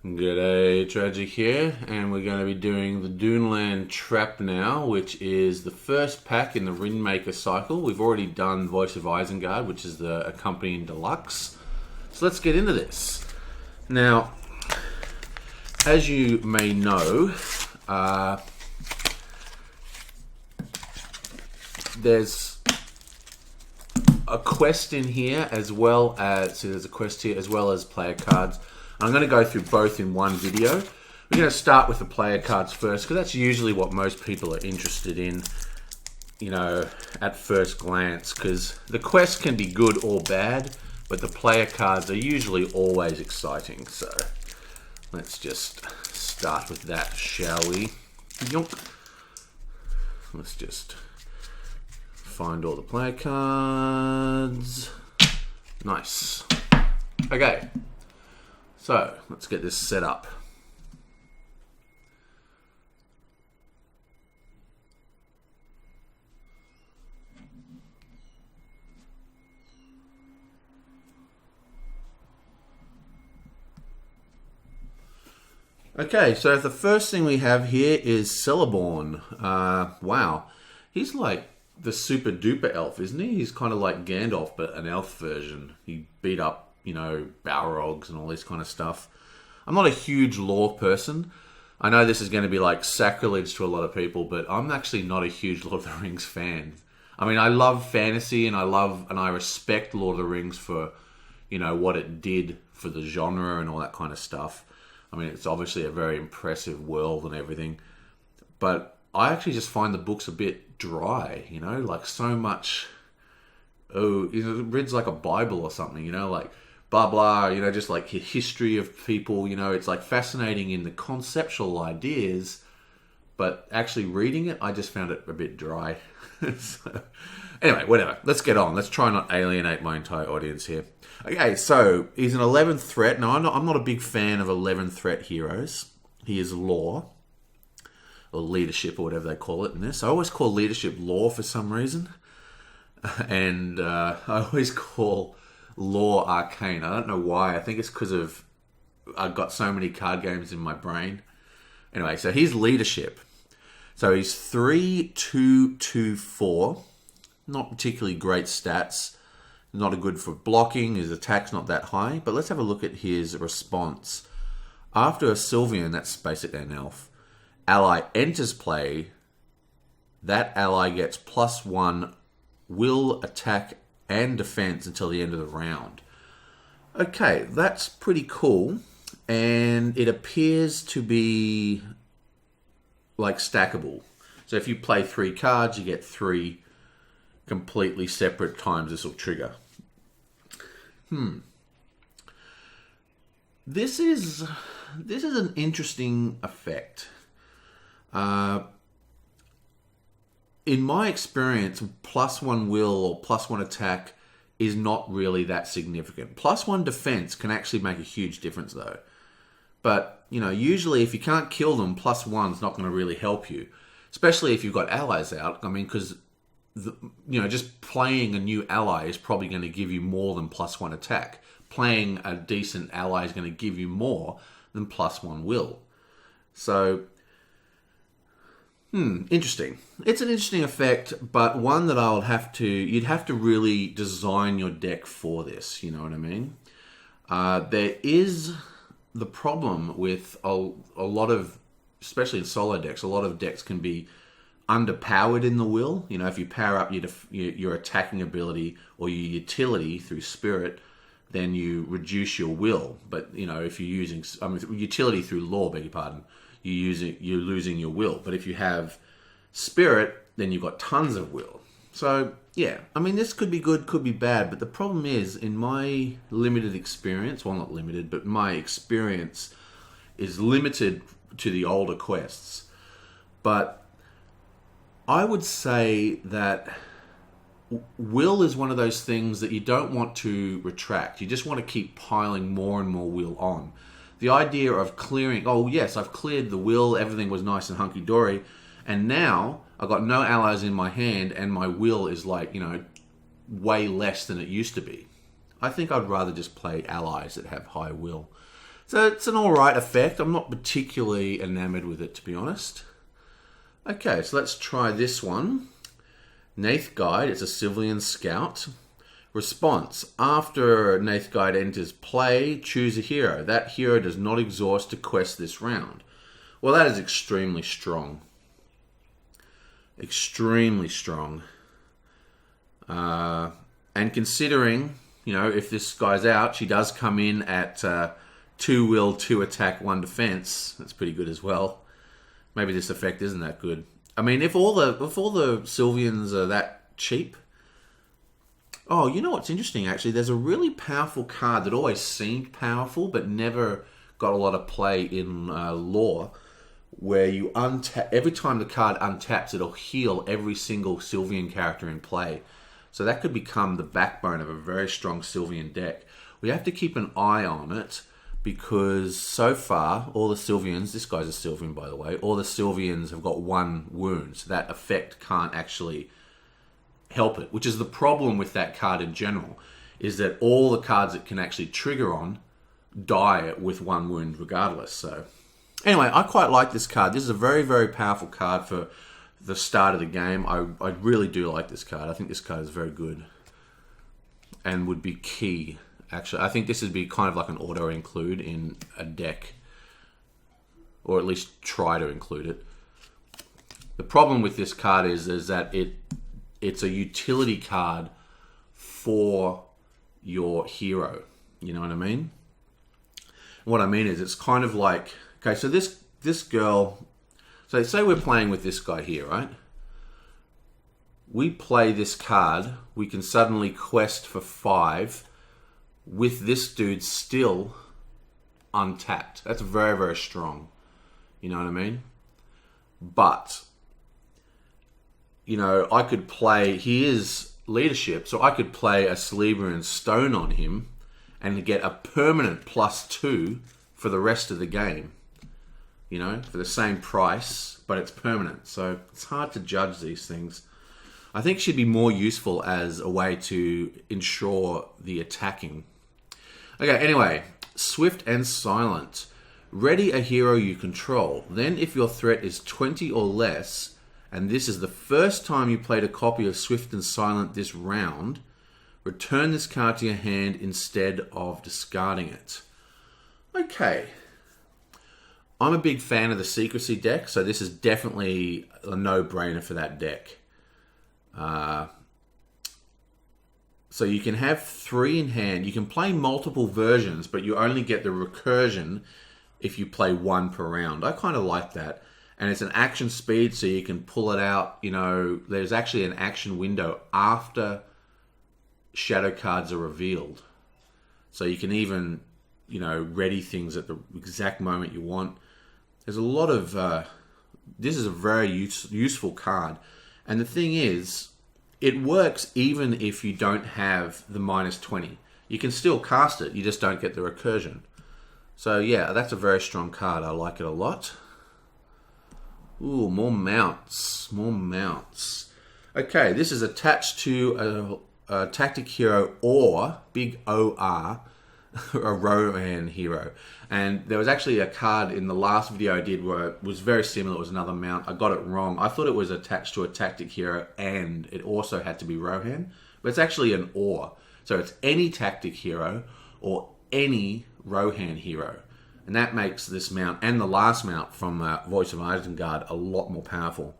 G'day, Tragic here, and we're going to be doing the Dunland Trap now, which is the first pack in the Ringmaker cycle. We've already done Voice of Isengard, which is the accompanying deluxe. So let's get into this. Now, as you may know, there's a quest in here as well as, there's a quest here as well as player cards. I'm going to go through both in one video. We're going to start with the player cards first, because that's usually what most people are interested in, you know, at first glance, because the quest can be good or bad, but the player cards are usually always exciting. So let's just start with that, shall we? Yonk. Let's just find all the player cards. Nice. Okay. So, let's get this set up. Okay, so the first thing we have here is Celeborn. Wow. He's like the super duper elf, isn't he? He's kind of like Gandalf, but an elf version. He beat up, you know, Balrogs and all this kind of stuff. I'm not a huge lore person. I know this is going to be like sacrilege to a lot of people, but I'm actually not a huge Lord of the Rings fan. I mean, I love fantasy and I respect Lord of the Rings for, you know, what it did for the genre and all that kind of stuff. I mean, it's obviously a very impressive world and everything, but I actually just find the books a bit dry, you know, like so much, it reads like a Bible or something, you know, like blah, blah, you know, just like history of people, you know, it's like fascinating in the conceptual ideas, but actually reading it, I just found it a bit dry. So, anyway, whatever. Let's get on. Let's try not alienate my entire audience here. Okay, so he's an 11th threat. Now, I'm not a big fan of 11th threat heroes. He is lore, or leadership, or whatever they call it in this. I always call leadership lore for some reason. And I always call lore arcane. I don't know why. I think it's because of I've got so many card games in my brain. Anyway, so he's leadership. So he's 3-2-2-4. Not particularly great stats. Not a good for blocking. His attack's not that high. But let's have a look at his response. After a Sylveon, that's basically an elf, ally enters play, that ally gets +1 will, attack, and defense until the end of the round. Okay, that's pretty cool. And it appears to be like stackable. So if you play 3 cards, you get 3 completely separate times this will trigger. This is an interesting effect. In my experience, +1 will or +1 attack is not really that significant. +1 defense can actually make a huge difference though. But, you know, usually if you can't kill them, +1's not going to really help you. Especially if you've got allies out. I mean, because, you know, just playing a new ally is probably going to give you more than +1 attack. Playing a decent ally is going to give you more than +1 will. So, interesting. It's an interesting effect, but one that you'd have to really design your deck for this, you know what I mean? There is the problem with a lot of, especially in solo decks, a lot of decks can be underpowered in the will. You know, if you power up your attacking ability or your utility through spirit, then you reduce your will. But, you know, if you're using, utility through lore, beg your pardon, you're losing your will. But if you have spirit, then you've got tons of will. So, yeah, I mean, this could be good, could be bad, but the problem is, in my limited experience, well, not limited, but my experience is limited to the older quests. But I would say that will is one of those things that you don't want to retract. You just want to keep piling more and more will on. The idea of clearing, oh yes, I've cleared the will, everything was nice and hunky-dory, and now I've got no allies in my hand and my will is like, you know, way less than it used to be. I think I'd rather just play allies that have high will. So it's an alright effect. I'm not particularly enamored with it, to be honest. Okay, so let's try this one. Nath Guide, it's a civilian scout. Response: after Nath Guide enters play, choose a hero. That hero does not exhaust a quest this round. Well, that is extremely strong. Extremely strong. And considering, you know, if this guy's out, she does come in at 2 will, 2 attack, 1 defense. That's pretty good as well. Maybe this effect isn't that good. I mean, if all the Sylvians are that cheap. Oh, you know what's interesting, actually? There's a really powerful card that always seemed powerful, but never got a lot of play in lore, where you untap every time the card untaps, it'll heal every single Sylvian character in play. So that could become the backbone of a very strong Sylvian deck. We have to keep an eye on it, because so far, all the Sylvians, this guy's a Sylvian by the way, all the Sylvians have got 1 wound, so that effect can't actually help it, which is the problem with that card in general, is that all the cards it can actually trigger on die with 1 wound regardless. So anyway, I quite like this card. This is a very, very powerful card for the start of the game. I really do like this card. I think this card is very good and would be key. Actually, I think this would be kind of like an auto-include in a deck, or at least try to include it. The problem with this card is that it's a utility card for your hero. You know what I mean? What I mean is, it's kind of like, okay, so this girl, so say we're playing with this guy here, right? We play this card, we can suddenly quest for 5 with this dude still untapped. That's very, very strong. You know what I mean? But, you know, I could play, he is leadership, so I could play a Celebrian Stone on him and get a permanent +2 for the rest of the game. You know, for the same price, but it's permanent. So it's hard to judge these things. I think she'd be more useful as a way to ensure the attacking. Okay, anyway, Swift and Silent. Ready a hero you control. Then if your threat is 20 or less, and this is the first time you played a copy of Swift and Silent this round, return this card to your hand instead of discarding it. Okay. I'm a big fan of the Secrecy deck, so this is definitely a no-brainer for that deck. So you can have 3 in hand. You can play multiple versions, but you only get the recursion if you play 1 per round. I kind of like that. And it's an action speed, so you can pull it out. You know, there's actually an action window after shadow cards are revealed. So you can even, you know, ready things at the exact moment you want. There's a lot of... this is a very useful card. And the thing is, it works even if you don't have the -20. You can still cast it, you just don't get the recursion. So yeah, that's a very strong card. I like it a lot. Ooh, more mounts. More mounts. Okay, this is attached to a tactic hero or, big OR, a Rohan hero. And there was actually a card in the last video I did where it was very similar. It was another mount. I got it wrong. I thought it was attached to a tactic hero and it also had to be Rohan. But it's actually an OR. So it's any tactic hero or any Rohan hero. And that makes this mount and the last mount from Voice of Isengard a lot more powerful.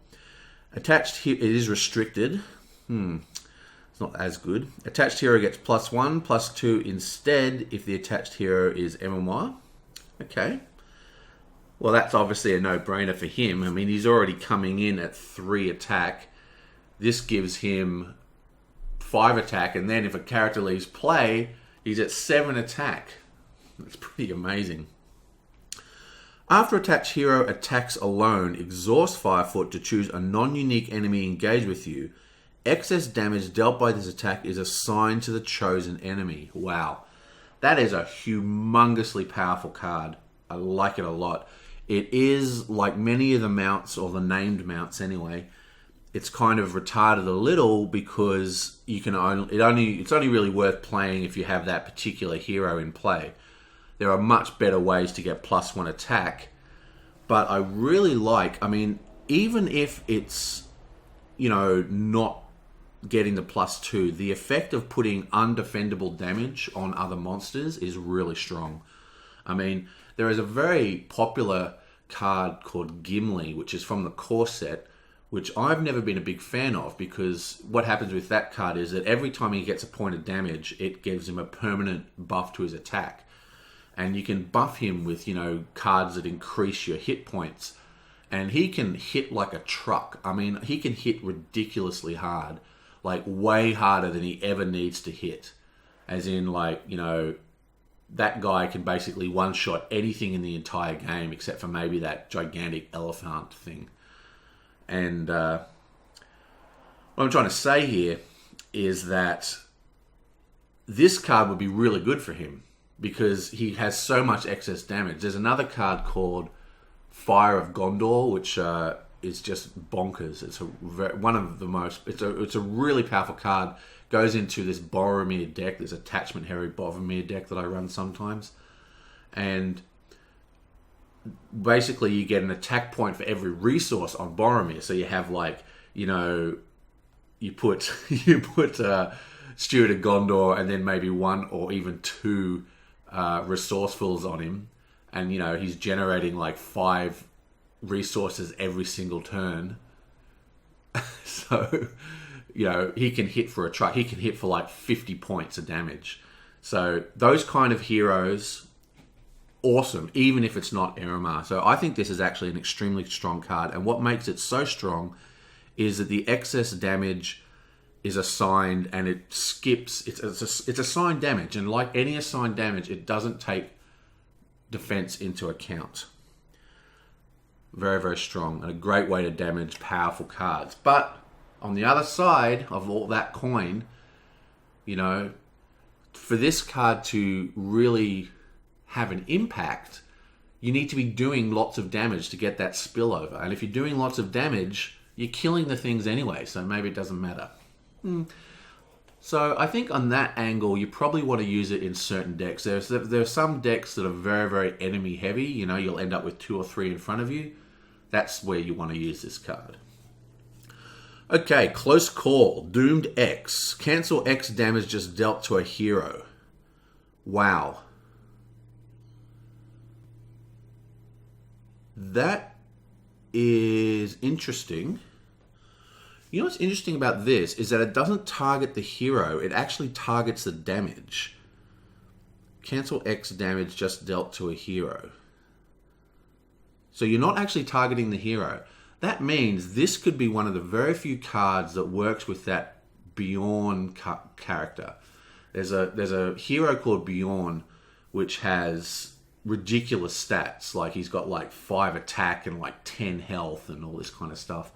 Attached here, it is restricted. It's not as good. Attached hero gets +1, +2 instead if the attached hero is MMR. Okay. Well, that's obviously a no-brainer for him. I mean, he's already coming in at 3 attack. This gives him 5 attack, and then if a character leaves play, he's at 7 attack. That's pretty amazing. After attached hero attacks alone, exhaust Firefoot to choose a non-unique enemy engaged with you. Excess damage dealt by this attack is assigned to the chosen enemy. Wow. That is a humongously powerful card. I like it a lot. It is, like many of the mounts, or the named mounts anyway, it's kind of retarded a little because you can it's only really worth playing if you have that particular hero in play. there are much better ways to get +1 attack. But I really like, I mean, even if it's, not getting the +2, the effect of putting undefendable damage on other monsters is really strong. I mean, there is a very popular card called Gimli, which is from the core set, which I've never been a big fan of, because what happens with that card is that every time he gets a point of damage, it gives him a permanent buff to his attack. And you can buff him with, cards that increase your hit points. And he can hit like a truck. I mean, he can hit ridiculously hard. Like, way harder than he ever needs to hit. As in, like, that guy can basically one-shot anything in the entire game, except for maybe that gigantic elephant thing. And what I'm trying to say here is that this card would be really good for him, because he has so much excess damage. There's another card called Fire of Gondor, which is just bonkers. It's one of the most. It's a really powerful card. Goes into this Boromir deck, this attachment Harry Boromir deck that I run sometimes, and basically you get an attack point for every resource on Boromir. So you have, like, you put Steward of Gondor, and then maybe 1 or even 2 resourcefuls on him, and he's generating like 5 resources every single turn. So he can hit for a truck. He can hit for like 50 points of damage. So those kind of heroes, awesome, even if it's not Eramar. So I think this is actually an extremely strong card, and what makes it so strong is that the excess damage is assigned, and it skips. It's assigned damage, and like any assigned damage, it doesn't take defense into account. Very, very strong, and a great way to damage powerful cards. But on the other side of all that coin, for this card to really have an impact, you need to be doing lots of damage to get that spillover. And if you're doing lots of damage, you're killing the things anyway, so maybe it doesn't matter. So I think on that angle, you probably want to use it in certain decks. There are some decks that are very, very enemy heavy. You'll end up with 2 or 3 in front of you. That's where you want to use this card. Okay, close call. Doomed X. Cancel X damage just dealt to a hero. Wow. That is interesting. What's interesting about this is that it doesn't target the hero. It actually targets the damage. Cancel X damage just dealt to a hero. So you're not actually targeting the hero. That means this could be one of the very few cards that works with that Bjorn character. There's a hero called Bjorn, which has ridiculous stats. Like, he's got like 5 attack and like 10 health and all this kind of stuff.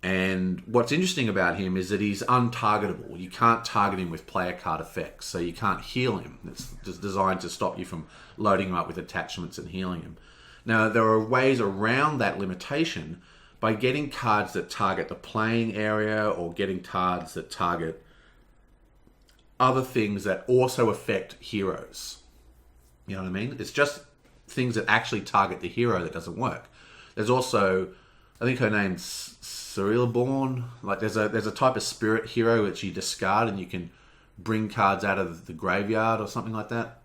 And what's interesting about him is that he's untargetable. You can't target him with player card effects, so you can't heal him. It's just designed to stop you from loading him up with attachments and healing him. Now, there are ways around that limitation by getting cards that target the playing area, or getting cards that target other things that also affect heroes. You know what I mean? It's just things that actually target the hero that doesn't work. There's also, I think her name's Cerealborn. Like, there's a type of spirit hero which you discard and you can bring cards out of the graveyard or something like that.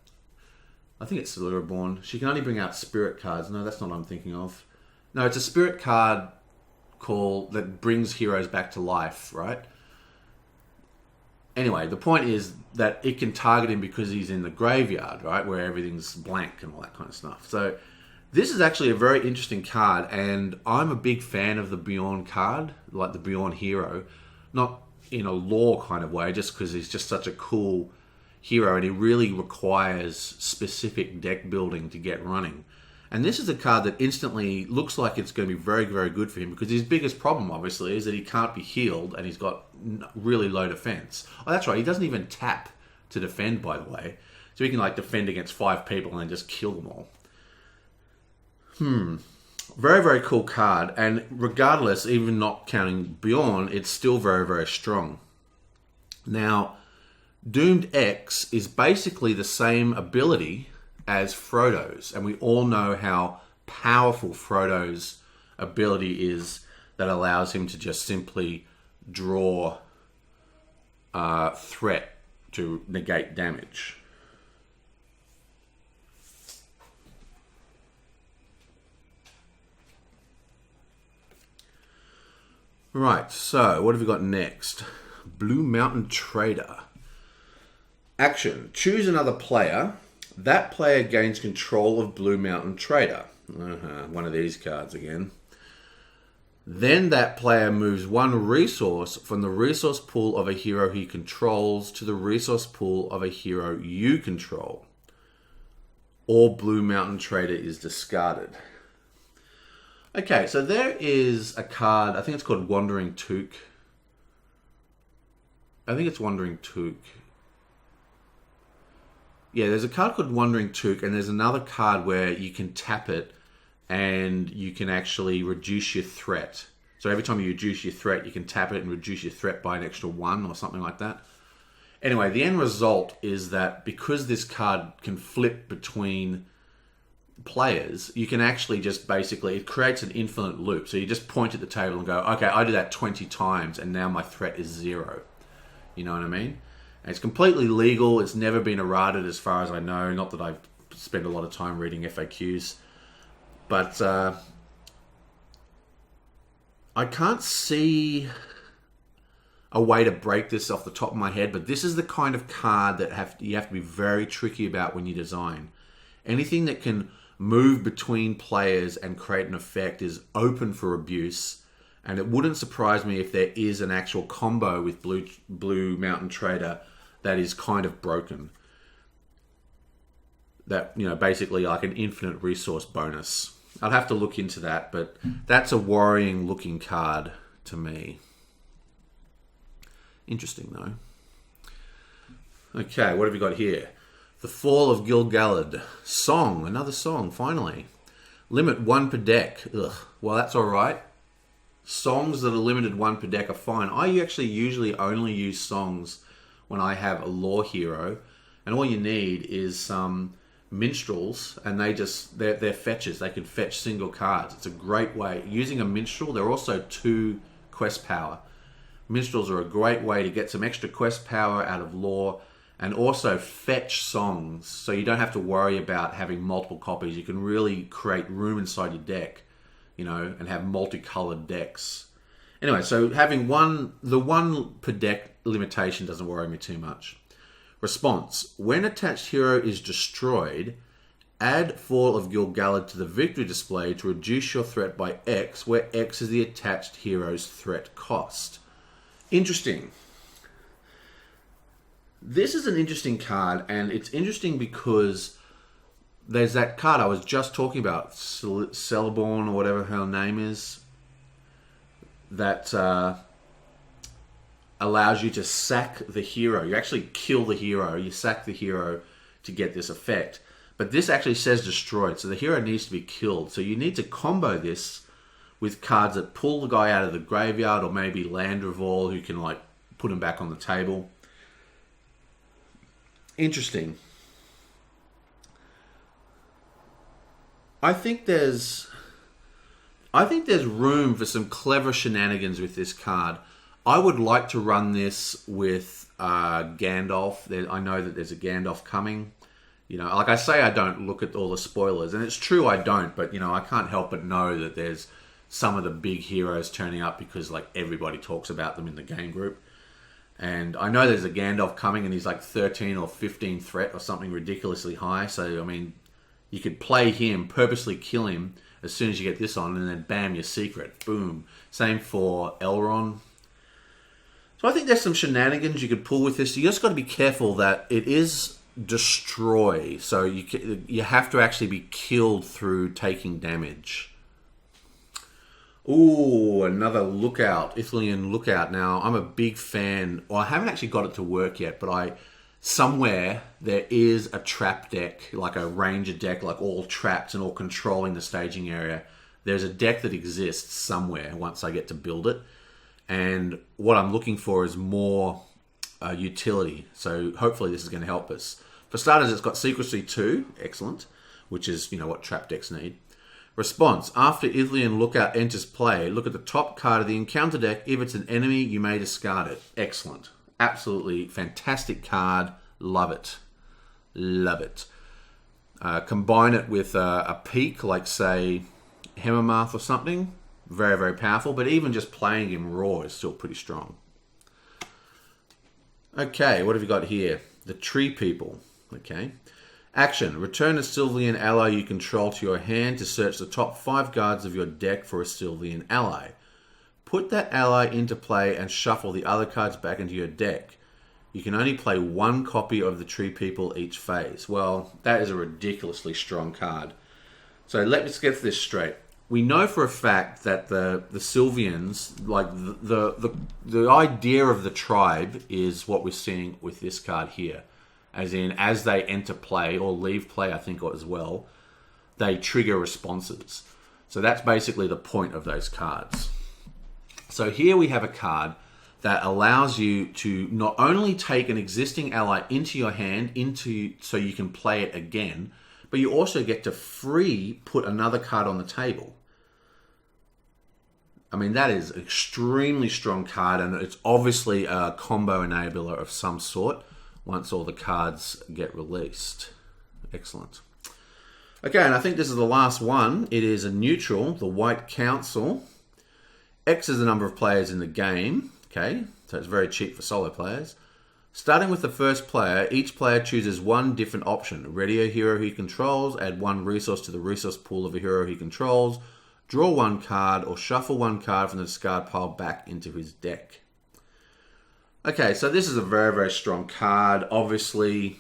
I think it's Cerealborn. She can only bring out spirit cards. No, that's not what I'm thinking of. No, it's a spirit card that brings heroes back to life, right? Anyway, the point is that it can target him because he's in the graveyard, right, where everything's blank and all that kind of stuff. So this is actually a very interesting card, and I'm a big fan of the Bjorn card, like the Bjorn hero. Not in a lore kind of way, just because he's just such a cool hero, and he really requires specific deck building to get running. And this is a card that instantly looks like it's going to be very, very good for him, because his biggest problem, obviously, is that he can't be healed, and he's got really low defense. Oh, that's right, he doesn't even tap to defend, by the way. So he can, like, defend against 5 people and then just kill them all. Very, very cool card. And regardless, even not counting Bjorn, it's still very, very strong. Now, Doomed X is basically the same ability as Frodo's. And we all know how powerful Frodo's ability is that allows him to just simply draw threat to negate damage. Right, so what have we got next? Blue Mountain Trader. Action. Choose another player. That player gains control of Blue Mountain Trader. One of these cards again. Then that player moves one resource from the resource pool of a hero he controls to the resource pool of a hero you control. Or Blue Mountain Trader is discarded. Okay, so there is a card, I think it's called Wandering Took. I think it's Wandering Took. Yeah, there's a card called Wandering Took, and there's another card where you can tap it and you can actually reduce your threat. So every time you reduce your threat, you can tap it and reduce your threat by an extra 1 or something like that. Anyway, the end result is that because this card can flip between players, you can actually just basically, it creates an infinite loop. So you just point at the table and go, okay, I did that 20 times and now my threat is 0. You know what I mean? And it's completely legal. It's never been errated as far as I know. Not that I've spent a lot of time reading FAQs. But I can't see a way to break this off the top of my head, but this is the kind of card that you have to be very tricky about when you design. Anything that can move between players and create an effect is open for abuse, and it wouldn't surprise me if there is an actual combo with Blue Mountain Trader that is kind of broken. That, you know, basically like an infinite resource bonus. I'll have to look into that, but that's a worrying looking card to me. Interesting though. Okay, what have we got here? The Fall of Gil-galad. Song, another song, finally. Limit 1 per deck. Ugh, well that's alright. Songs that are limited 1 per deck are fine. I actually usually only use songs when I have a lore hero, and all you need is some minstrels, and they're fetches. They can fetch single cards. It's a great way. Using a minstrel, they're also 2 quest power. Minstrels are a great way to get some extra quest power out of lore and also fetch songs, so you don't have to worry about having multiple copies. You can really create room inside your deck, you know, and have multicolored decks. Anyway, so having the 1 per deck limitation doesn't worry me too much. Response. When attached hero is destroyed, add Fall of Gil-galad to the victory display to reduce your threat by X, where X is the attached hero's threat cost. Interesting. This is an interesting card, and it's interesting because there's that card I was just talking about, Celeborn or whatever her name is, that allows you to sack the hero. You actually kill the hero. You sack the hero to get this effect. But this actually says destroyed, so the hero needs to be killed. So you need to combo this with cards that pull the guy out of the graveyard, or maybe Landreval, who can like put him back on the table. Interesting. I think there's room for some clever shenanigans with this card. I would like to run this with Gandalf. I know that there's a Gandalf coming. You know, like I say, I don't look at all the spoilers, and it's true I don't, but you know, I can't help but know that there's some of the big heroes turning up because like everybody talks about them in the game group. And I know there's a Gandalf coming, and he's like 13 or 15 threat or something ridiculously high. So, I mean, you could play him, purposely kill him as soon as you get this on, and then bam, your secret. Boom. Same for Elrond. So I think there's some shenanigans you could pull with this. You just got to be careful that it is destroy. So you have to actually be killed through taking damage. Ooh, another Lookout, Ithilien Lookout. Now, I'm a big fan. Well, I haven't actually got it to work yet, but somewhere there is a trap deck, like a ranger deck, like all trapped and all controlling the staging area. There's a deck that exists somewhere once I get to build it. And what I'm looking for is more utility. So hopefully this is going to help us. For starters, it's got Secrecy 2, excellent, which is, you know, what trap decks need. Response: after Ithilien Lookout enters play, look at the top card of the encounter deck. If it's an enemy, you may discard it. Excellent. Absolutely fantastic card. Love it. Love it. Combine it with a peak, like, say, Hemmermath or something. Very, very powerful. But even just playing him raw is still pretty strong. Okay, what have you got here? The Tree People. Okay. Action: return a Sylvian ally you control to your hand to search the top 5 cards of your deck for a Sylvian ally. Put that ally into play and shuffle the other cards back into your deck. You can only play 1 copy of the Tree People each phase. Well, that is a ridiculously strong card. So let's get this straight. We know for a fact that the Sylvians, like the idea of the tribe is what we're seeing with this card here. As in, as they enter play, or leave play, I think as well, they trigger responses. So that's basically the point of those cards. So here we have a card that allows you to not only take an existing ally into your hand, so you can play it again, but you also get to free put another card on the table. I mean, that is an extremely strong card, and it's obviously a combo enabler of some sort once all the cards get released. Excellent. Okay, and I think this is the last one. It is a neutral, the White Council. X is the number of players in the game. Okay, so it's very cheap for solo players. Starting with the first player, each player chooses 1 different option. Ready a hero he controls, add 1 resource to the resource pool of a hero he controls, draw 1 card, or shuffle 1 card from the discard pile back into his deck. Okay, so this is a very, very strong card. Obviously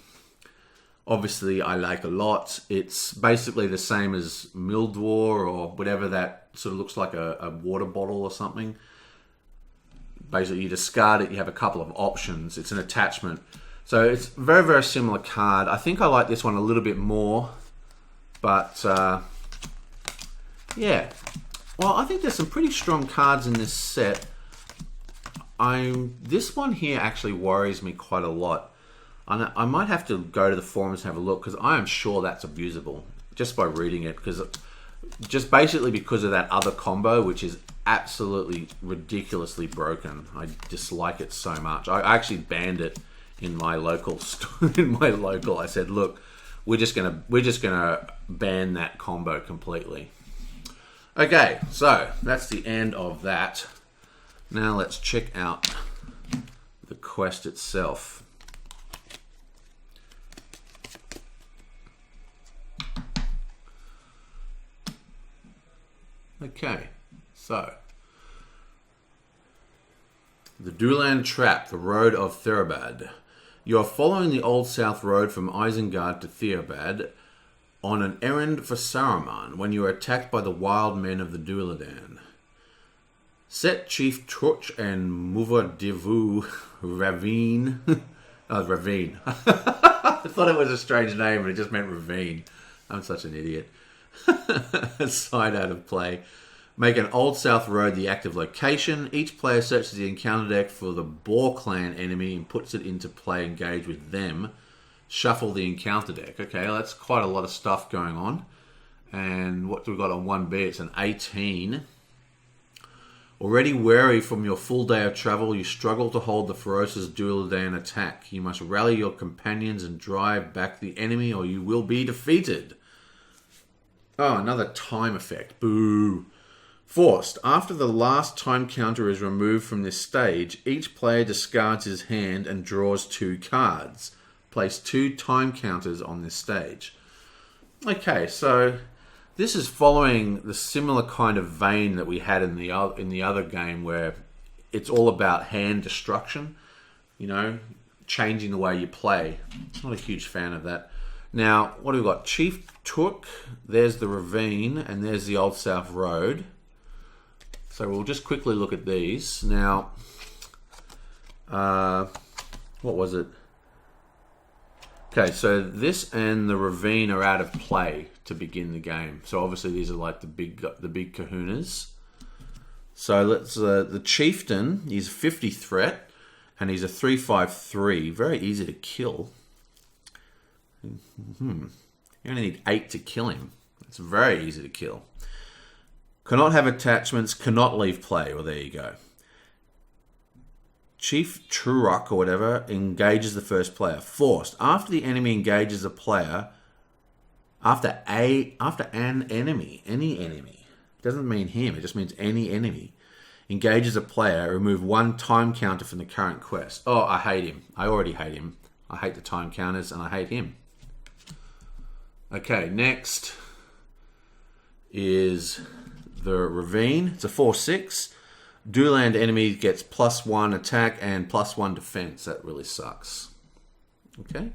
I like a lot. It's basically the same as Mildwar or whatever that sort of looks like a water bottle or something. Basically, you discard it, you have a couple of options. It's an attachment. So it's a very, very similar card. I think I like this one a little bit more. But, yeah. Well, I think there's some pretty strong cards in this set. This one here actually worries me quite a lot. I might have to go to the forums and have a look, because I am sure that's abusable just by reading it. Just basically because of that other combo, which is absolutely ridiculously broken. I dislike it so much. I actually banned it in my local. I said, look, we're just gonna ban that combo completely. Okay, so that's the end of that. Now let's check out the quest itself. Okay, so the Dunland Trap, the Road of Therabad. You are following the Old South Road from Isengard to Therabad on an errand for Saruman when you are attacked by the wild men of the Dulladan. Set Chief Torch and Muvadevu Ravine. Ravine. I thought it was a strange name, but it just meant ravine. I'm such an idiot. Side out of play. Make an Old South Road the active location. Each player searches the encounter deck for the Boar Clan enemy and puts it into play, engage with them. Shuffle the encounter deck. Okay, well, that's quite a lot of stuff going on. And what do we got on 1B? It's an 18. Already weary from your full day of travel, you struggle to hold the ferocious Dulladan attack. You must rally your companions and drive back the enemy, or you will be defeated. Oh, another time effect. Boo. Forced. After the last time counter is removed from this stage, each player discards his hand and draws 2 cards. Place 2 time counters on this stage. Okay, so this is following the similar kind of vein that we had in the other game, where it's all about hand destruction, you know, changing the way you play. Not a huge fan of that. Now, what do we got? Chief Took, there's the ravine, and there's the Old South Road. So we'll just quickly look at these. Now, what was it? Okay, so this and the ravine are out of play to begin the game. So obviously these are like the big kahunas. So let's the chieftain, he's 50 threat, and he's a 3/5/3, very easy to kill. You only need 8 to kill him. It's very easy to kill. Cannot have attachments, cannot leave play. Well, there you go. Chief Trurock or whatever engages the first player. Forced. After the enemy engages a player, after an enemy, any enemy, doesn't mean him, it just means any enemy, engages a player, remove 1 time counter from the current quest. Oh, I hate him. I already hate him. I hate the time counters and I hate him. Okay, next is the Ravine. It's a 4/6. Dunland enemy gets +1 attack and +1 defense. That really sucks. Okay.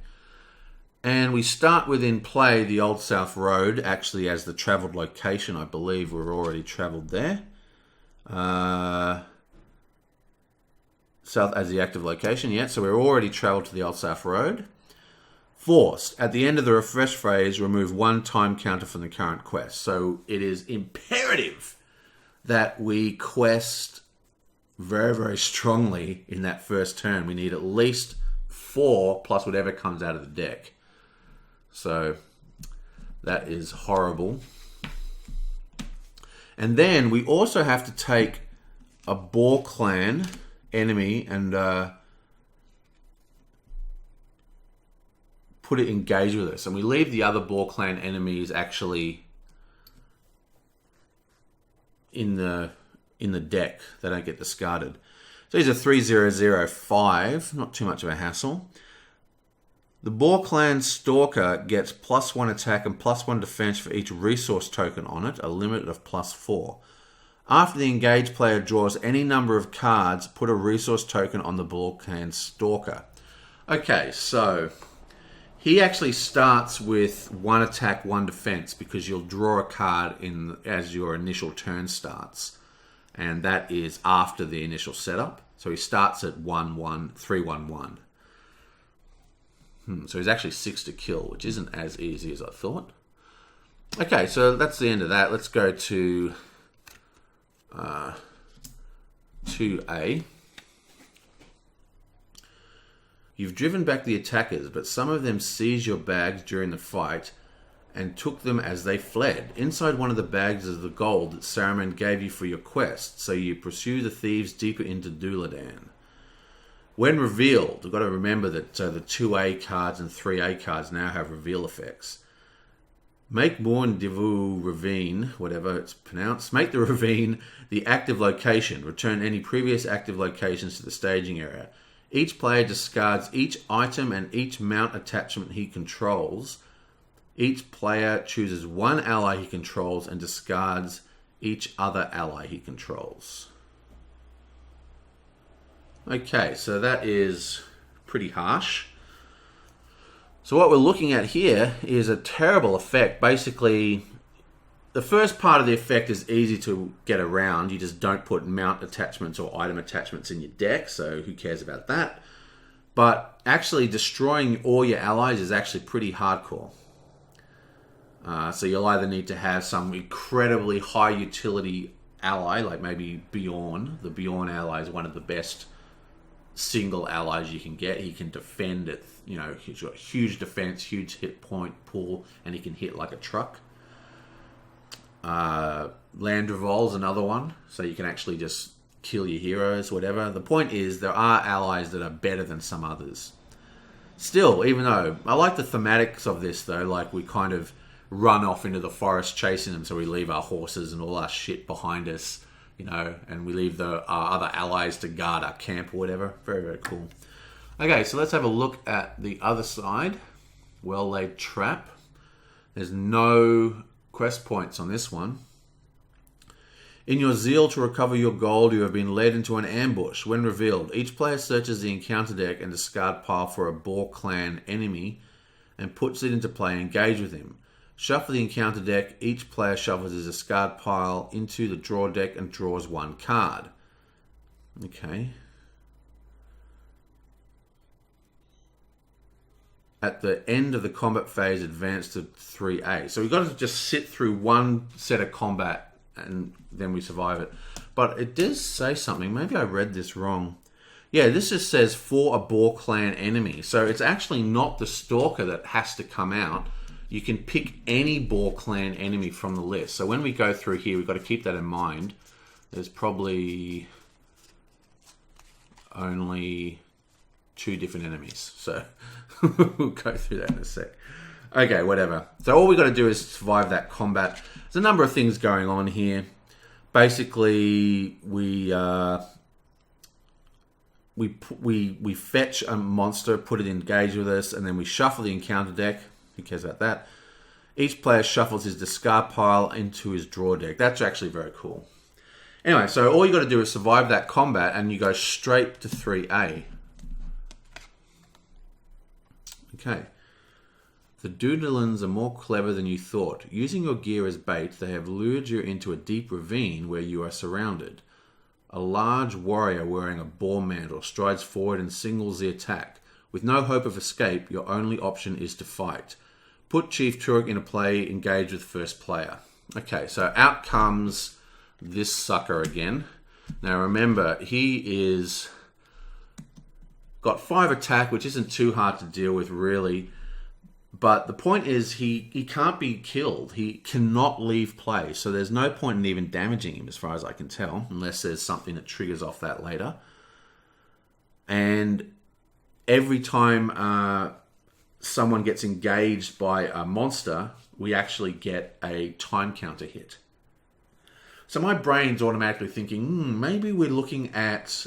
And we start within play the Old South Road, actually as the travelled location. I believe we're already travelled there. South as the active location, yeah. So we're already travelled to the Old South Road. Forced. At the end of the refresh phase, remove 1 time counter from the current quest. So it is imperative that we quest very, very strongly in that first turn. We need at least 4 plus whatever comes out of the deck. So that is horrible. And then we also have to take a Boar Clan enemy and put it engaged with us. And we leave the other Boar Clan enemies actually in the deck. They don't get discarded. So these are 3005. Not too much of a hassle. The Boar Clan Stalker gets +1 attack and +1 defense for each resource token on it, a limit of +4. After the engaged player draws any number of cards, put a resource token on the Boar Clan Stalker. Okay, so he actually starts with 1 attack, 1 defense, because you'll draw a card in as your initial turn starts. And that is after the initial setup. So he starts at 1-1, 3-1-1. So he's actually 6 to kill, which isn't as easy as I thought. Okay, so that's the end of that. Let's go to 2A. You've driven back the attackers, but some of them seized your bags during the fight and took them as they fled. Inside one of the bags is the gold that Saruman gave you for your quest, so you pursue the thieves deeper into Dunland. When revealed, you've got to remember that the 2A cards and 3A cards now have reveal effects. Make Morn Divu Ravine, whatever it's pronounced, make the ravine the active location. Return any previous active locations to the staging area. Each player discards each item and each mount attachment he controls. Each player chooses 1 ally he controls and discards each other ally he controls. Okay, so that is pretty harsh. So what we're looking at here is a terrible effect. Basically, the first part of the effect is easy to get around. You just don't put mount attachments or item attachments in your deck, so who cares about that? But actually destroying all your allies is actually pretty hardcore. So you'll either need to have some incredibly high utility ally, like maybe Bjorn. The Bjorn ally is one of the best single allies you can get. He can defend it, you know, he's got huge defense, huge hit point pool, and he can hit like a truck. Landrevol's another one, so you can actually just kill your heroes, whatever. The point is, there are allies that are better than some others. Still, even though, I like the thematics of this though, like we kind of run off into the forest chasing them, so we leave our horses and all our shit behind us, you know, and we leave our other allies to guard our camp or whatever. Very, very cool. Okay, so let's have a look at the other side. Well-laid trap. There's no quest points on this one. In your zeal to recover your gold, you have been led into an ambush. When revealed, each player searches the encounter deck and discard pile for a Boar Clan enemy and puts it into play and engage with him. Shuffle the encounter deck. Each player shuffles his discard pile into the draw deck and draws 1 card. Okay. At the end of the combat phase, advance to 3A. So we've got to just sit through one set of combat and then we survive it. But it does say something. Maybe I read this wrong. Yeah, this just says for a Boar Clan enemy. So it's actually not the Stalker that has to come out. You can pick any Boar Clan enemy from the list. So when we go through here, we've got to keep that in mind. There's probably only 2 different enemies. So we'll go through that in a sec. Okay, whatever. So all we got to do is survive that combat. There's a number of things going on here. Basically, we fetch a monster, put it engaged with us, and then we shuffle the encounter deck. Who cares about that? Each player shuffles his discard pile into his draw deck. That's actually very cool. Anyway, so all you got to do is survive that combat, and you go straight to 3A. Okay. The Dunlands are more clever than you thought. Using your gear as bait, they have lured you into a deep ravine where you are surrounded. A large warrior wearing a boar mantle strides forward and singles the attack. With no hope of escape, your only option is to fight. Put Chief Turek into play, engage with first player. Okay, so out comes this sucker again. Now remember, he is got 5 attack, which isn't too hard to deal with really. But the point is he can't be killed. He cannot leave play. So there's no point in even damaging him as far as I can tell. Unless there's something that triggers off that later. And every time someone gets engaged by a monster, we actually get a time counter hit. So my brain's automatically thinking, maybe we're looking at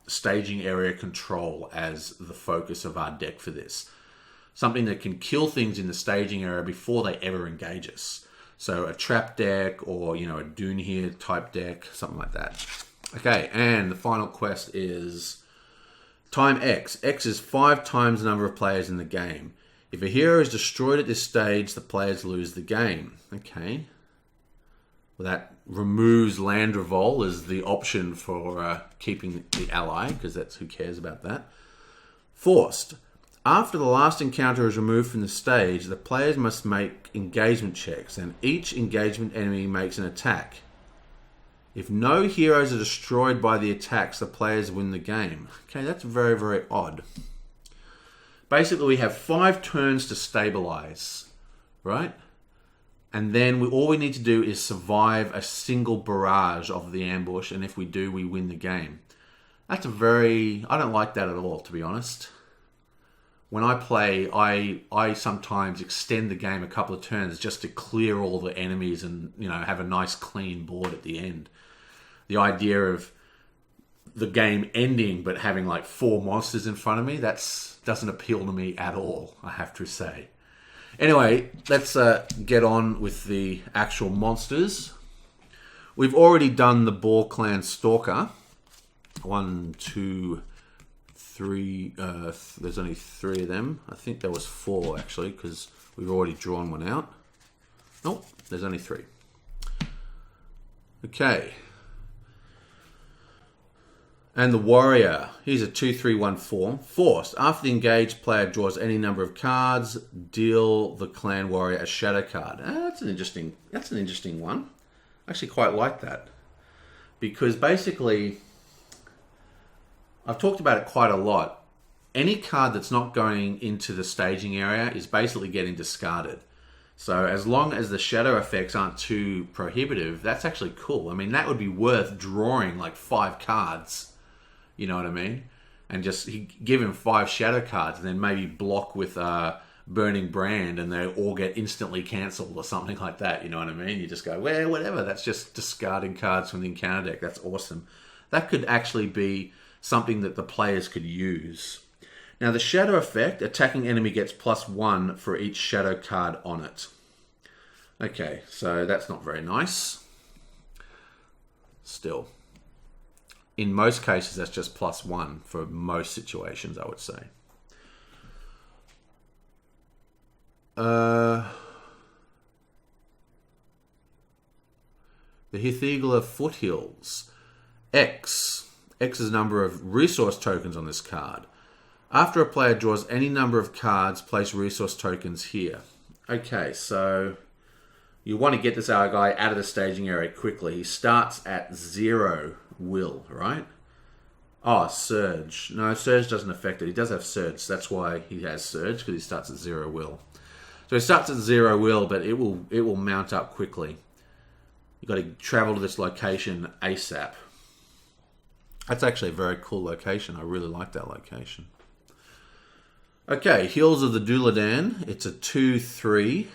staging area control as the focus of our deck for this. Something that can kill things in the staging area before they ever engage us. So a trap deck or, a Dune here type deck, something like that. Okay, and the final quest is time X. X is 5 times the number of players in the game. If a hero is destroyed at this stage, the players lose the game. Okay. Well, that removes land revol as the option for keeping the ally, because that's who cares about that. Forced. After the last encounter is removed from the stage, the players must make engagement checks, and each engagement enemy makes an attack. If no heroes are destroyed by the attacks, the players win the game. Okay, that's very, very odd. Basically, we have 5 turns to stabilize, right? And then all we need to do is survive a single barrage of the ambush, and if we do, we win the game. That's I don't like that at all, to be honest. When I play, I sometimes extend the game a couple of turns just to clear all the enemies and, have a nice clean board at the end. The idea of the game ending but having like 4 monsters in front of me, that doesn't appeal to me at all, I have to say. Anyway, let's get on with the actual monsters. We've already done the Boar Clan Stalker. 1, 2, 3. There's only 3 of them. I think there was 4 actually, because we've already drawn one out. Nope, there's only 3. Okay. And the Warrior, he's a 2/3/1/4. Forced. After the engaged player draws any number of cards, deal the Clan Warrior a shadow card. That's an interesting one. I actually quite like that. Because basically, I've talked about it quite a lot. Any card that's not going into the staging area is basically getting discarded. So as long as the shadow effects aren't too prohibitive, that's actually cool. I mean, that would be worth drawing like 5 cards. You know what I mean? And just give him 5 shadow cards and then maybe block with Burning Brand and they all get instantly cancelled or something like that. You know what I mean? You just go, well, whatever. That's just discarding cards from the encounter deck. That's awesome. That could actually be something that the players could use. Now, the shadow effect, attacking enemy gets +1 for each shadow card on it. Okay, so that's not very nice. Still. In most cases, that's just +1 for most situations, I would say. The Hithigla Foothills. X is the number of resource tokens on this card. After a player draws any number of cards, place resource tokens here. Okay, so you want to get this guy out of the staging area quickly. He starts at 0 will, right? Oh, Surge. No, Surge doesn't affect it. He does have Surge. That's why he has Surge, because he starts at 0 will. So he starts at 0 will, but it will mount up quickly. You've got to travel to this location ASAP. That's actually a very cool location. I really like that location. Okay, Heels of the Dunland. It's a 2/3.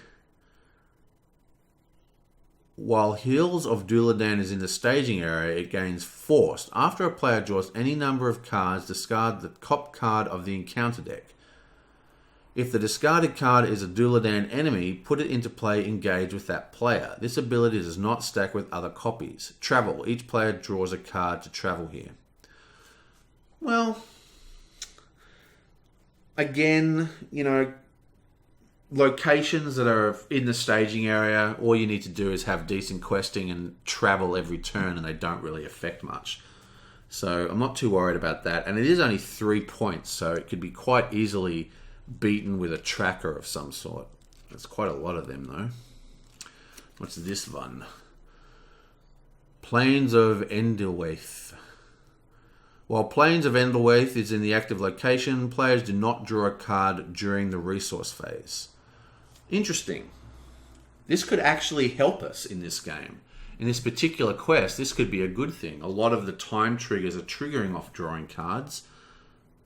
While Heels of Dunland is in the staging area, it gains Forced. After a player draws any number of cards, discard the top card of the encounter deck. If the discarded card is a Dunland enemy, put it into play, engage with that player. This ability does not stack with other copies. Travel. Each player draws a card to travel here. Well, again, locations that are in the staging area, all you need to do is have decent questing and travel every turn, and they don't really affect much. So I'm not too worried about that. And it is only 3 points, so it could be quite easily beaten with a tracker of some sort. There's quite a lot of them, though. What's this one? Plains of Endelwaith. While Plains of Endelwaith is in the active location, players do not draw a card during the resource phase. Interesting. This could actually help us in this game. In this particular quest, this could be a good thing. A lot of the time triggers are triggering off drawing cards.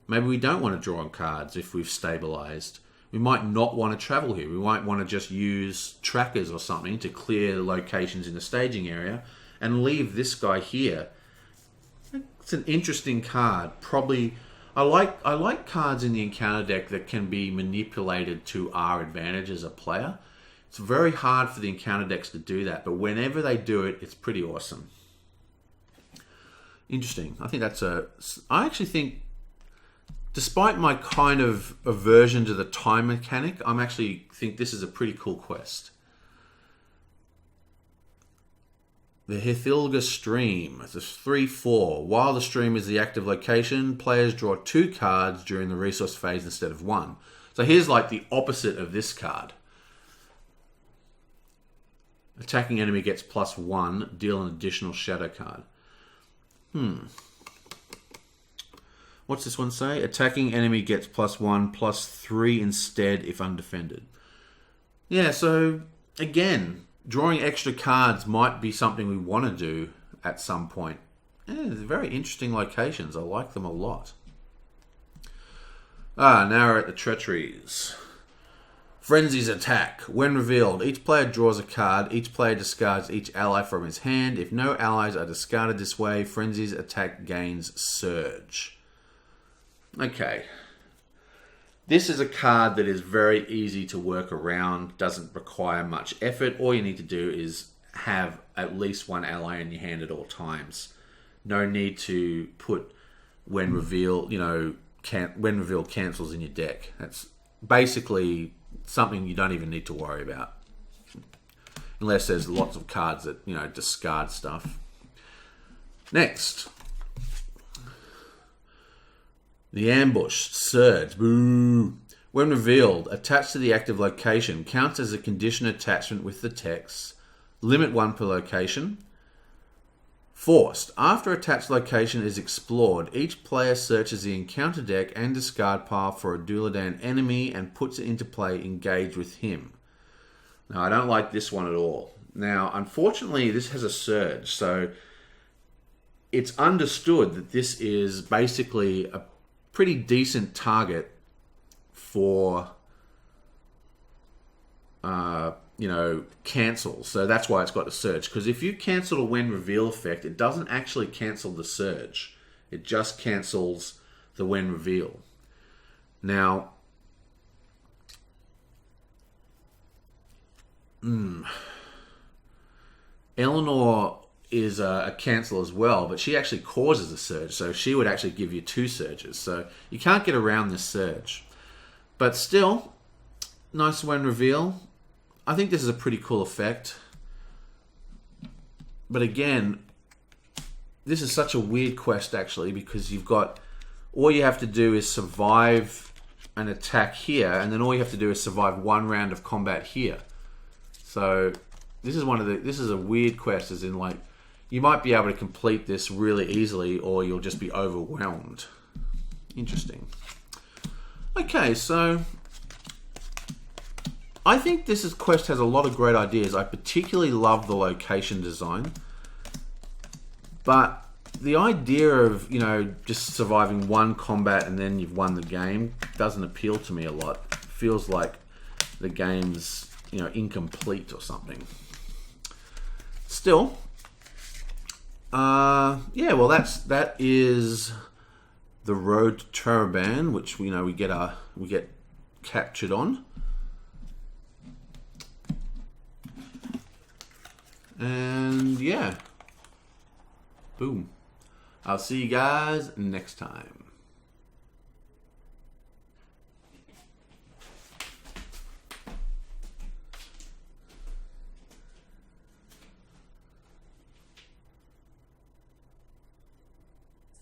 Maybe we don't want to draw on cards if we've stabilized. We might not want to travel here. We might want to just use trackers or something to clear the locations in the staging area and leave this guy here. It's an interesting card. Probably, I like cards in the encounter deck that can be manipulated to our advantage as a player. It's very hard for the encounter decks to do that, but whenever they do it, it's pretty awesome. Interesting. I actually think, despite my kind of aversion to the time mechanic, I actually think this is a pretty cool quest. The Hithilga Stream. It's a 3/4. While the stream is the active location, players draw 2 cards during the resource phase instead of 1. So here's like the opposite of this card. Attacking enemy gets +1. Deal an additional shadow card. What's this one say? Attacking enemy gets +1, +3 instead if undefended. Yeah, so again, drawing extra cards might be something we want to do at some point. Yeah, they're very interesting locations. I like them a lot. Now we're at the treacheries. Frenzy's Attack. When revealed, each player draws a card. Each player discards each ally from his hand. If no allies are discarded this way, Frenzy's Attack gains Surge. Okay. This is a card that is very easy to work around, doesn't require much effort. All you need to do is have at least one ally in your hand at all times. No need to put when reveal, when reveal cancels in your deck. That's basically something you don't even need to worry about. Unless there's lots of cards that, discard stuff. Next. The Ambush. Surge. Boo. When revealed, attached to the active location, counts as a condition attachment with the text. Limit 1 per location. Forced. After attached location is explored, each player searches the encounter deck and discard pile for a Dunland enemy and puts it into play, engage with him. Now, I don't like this one at all. Now, unfortunately, this has a surge, so it's understood that this is basically a pretty decent target for cancel. So that's why it's got a surge. Because if you cancel a when reveal effect, it doesn't actually cancel the surge. It just cancels the when reveal. Now, Eleanor is a cancel as well, but she actually causes a surge, so she would actually give you 2 surges. So you can't get around this surge. But still, nice when reveal. I think this is a pretty cool effect. But again, this is such a weird quest actually, because you've got, all you have to do is survive an attack here, and then all you have to do is survive 1 round of combat here. So this is a weird quest, as in, like, you might be able to complete this really easily, or you'll just be overwhelmed. Interesting. Okay, so I think this quest has a lot of great ideas. I particularly love the location design, but the idea of, you know, just surviving one combat and then you've won the game doesn't appeal to me a lot. It feels like the game's, you know, incomplete or something. Still, yeah, well, that is the road to Traban, which we know we get captured on. And yeah, boom. I'll see you guys next time.